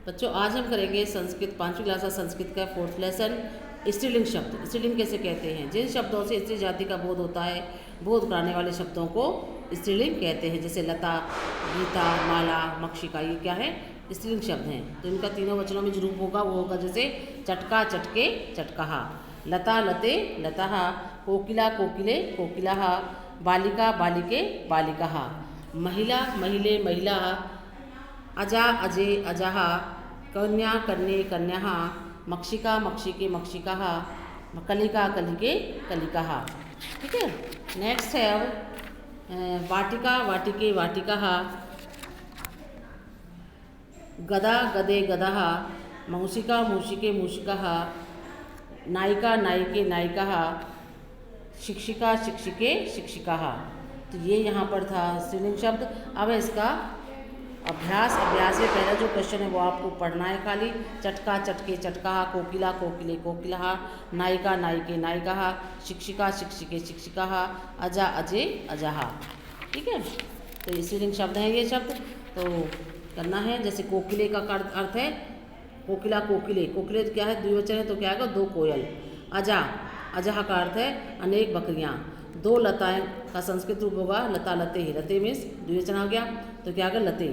बच्चों आज हम करेंगे संस्कृत 5वीं क्लास का संस्कृत का 4th लेसन स्त्रीलिंग शब्द। स्त्रीलिंग कैसे कहते हैं? जिन शब्दों से स्त्री जाति का बोध होता है, बोध कराने वाले शब्दों को स्त्रीलिंग कहते हैं। जैसे लता, गीता, माला, मक्षिका, ये क्या है? स्त्रीलिंग शब्द हैं। तो इनका तीनों वचनों में जो रूप होगा वो होगा जैसे चटका, चटके, चटकहा, लता, लते, लतः, कोकिला, कोकिले, कोकिलः, बालिका, बालिके, बालिकः, महिला, महिले, महिला, अजा, अजे, अजः, कन्या, कन्ये, कन्यः, मक्षिका, मक्षिके, मक्षिकः, कलिका, कलिके, कलिकः। ठीक है। नेक्स्ट है अब वाटिका, वाटिके, वाटिकः, गदा, गदे, गदः, मूषिका, मूषिके, मूषिकः, नायिका, नायिके, नायिकः, शिक्षिका, शिक्षिके, शिक्षिकाः। तो ये यहाँ पर था स्त्रीलिंग शब्द। अब है इसका अभ्यास में पहला जो क्वेश्चन है वो आपको पढ़ना है खाली। चटका, चटके, चटकहा, कोकिला, कोकिले, कोकिलः, नायिका, नायिके, नायिकः, शिक्षिका, शिक्षिके, शिक्षिकाः, अजा, अजे, अजः। ठीक है। तो स्त्रीलिंग शब्द हैं ये शब्द। तो करना है जैसे कोकिले का अर्थ है कोकिला, कोकिले, कोकिले क्या है? द्विवचन है तो क्या आएगा? दो कोयल। अजा, अजह का अर्थ है अनेक बकरियाँ। दो लताएं का संस्कृत रूप होगा लता, लते ही। लते मीन्स द्विवचन आ गया तो क्या आएगा? लते।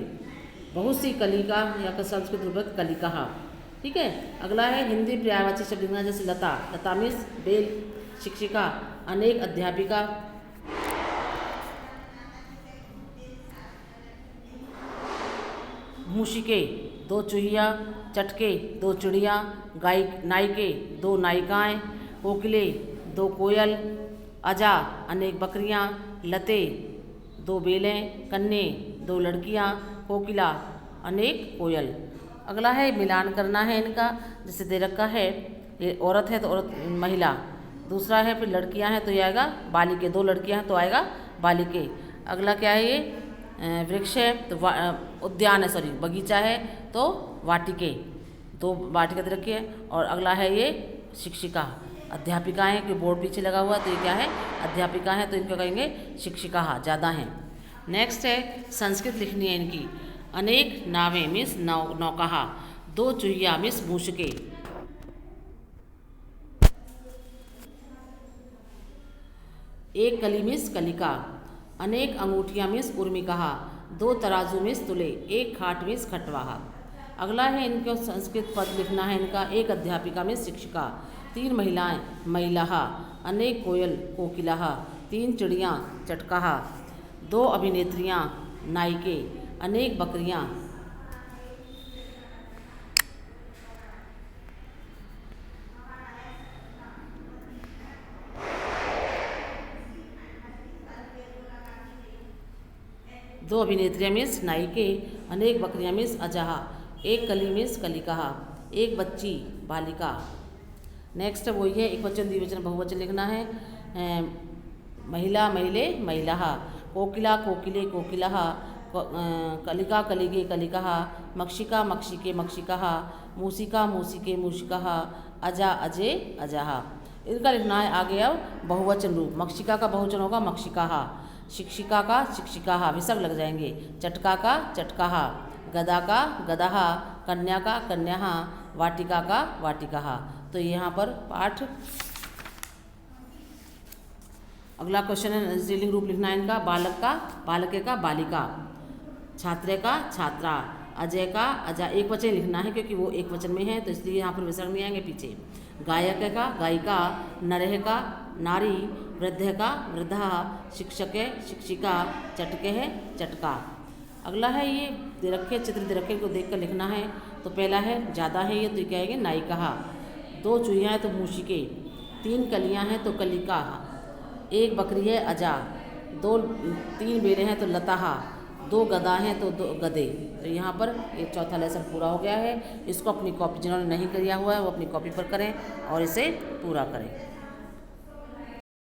बहुत सी कलिका या संस्कृत रूप है कलिकः। ठीक है। अगला है हिंदी पर्यायवाची शब्द लिखना। जैसे लता, लता मीन्स बेल। शिक्षिका, अनेक अध्यापिका। मूषिके, दो चूहिया। चटके, दो चिड़िया। नायिके, दो नायिकाएं। कोकिले, दो कोयल। अजा, अनेक बकरियां। लते, दो बेलें। कन्ये, दो लड़कियां। कोकिला, अनेक कोयल। अगला है मिलान करना है इनका। जैसे दे रखा है ये औरत है तो औरत, महिला। दूसरा है फिर लड़कियां हैं तो ये आएगा बालिके। दो लड़कियां हैं तो आएगा बालिके। अगला क्या है? ये वृक्ष है तो उद्यान है, सॉरी बगीचा है तो वाटिके। दो वाटिका दे रखी है। और अगला है ये शिक्षिका, अध्यापिकाएँ के बोर्ड पीछे लगा हुआ तो ये क्या है? अध्यापिका है तो इनको कहेंगे शिक्षिका, ज़्यादा हैं। नेक्स्ट है संस्कृत लिखनी है इनकी। अनेक नावें मीन्स नौकहा। दो चूहिया मीन्स मूषके। एक कली मीन्स कलिका। अनेक अंगूठियाँ मीन्स उर्मिकहा। दो तराजू मीन्स तुले। एक खाट मीन्स खटवाहा। अगला है इनको संस्कृत पद लिखना है इनका। एक अध्यापिका मीन्स शिक्षिका। तीन महिलाएं महिलाः। अनेक कोयल कोकिलः। तीन चिड़ियाँ चटकः। दो अभिनेत्रियाँ नायिके। अनेक बकरियाँ। दो अभिनेत्रियाँ मीन्स नायिके। अनेक बकरियाँ मीन्स अजहा। एक कली मीन्स कलिकः। एक बच्ची बालिका। नेक्स्ट वही है एक वचन, द्विवचन, बहुवचन लिखना है। महिला, महिले, महिलाः। कोकिला, कोकिले, कोकिलः। कलिका, कलिगे, कलिकः। मक्षिका, मक्षिके, मक्षिकः। मूषिका, मूषिके, मूषिकः। अजा, अजे, अजः। इनका लिखना है आगे अब बहुवचन रूप। मक्षिका का बहुवचन होगा मक्षिकाः। शिक्षिका का शिक्षिकाः, विसर्ग लग जाएंगे। चटका का चटकः। गदा का गदः। कन्या का कन्याः। वाटिका का वाटिकाः। तो यहाँ पर पाठ। अगला क्वेश्चन है स्त्रीलिंग रूप लिखना है इनका। बालक का बालके का बालिका। छात्रे का छात्रा। अजय का अजा। एक वचन लिखना है क्योंकि वो एक वचन में है तो इसलिए यहाँ पर विसर्ग नहीं आएंगे पीछे। गायक का गायिका। नरह का नारी। वृद्ध का वृद्धा। शिक्षक है शिक्षिका। चटके है चटका। अगला है ये दे रखे चित्र दे रखे को देख कर लिखना है। तो पहला है ज़्यादा है ये तो क्या है? नायिका। दो चूहियाँ हैं तो मूषिके। तीन कलियाँ हैं तो कलिका। एक बकरी है अजा। तीन बेले हैं तो लताहा। दो गदा हैं तो दो गदे। तो यहाँ पर एक चौथा लेसन पूरा हो गया है। इसको अपनी कॉपी जिन्होंने नहीं किया हुआ है वो अपनी कॉपी पर करें और इसे पूरा करें।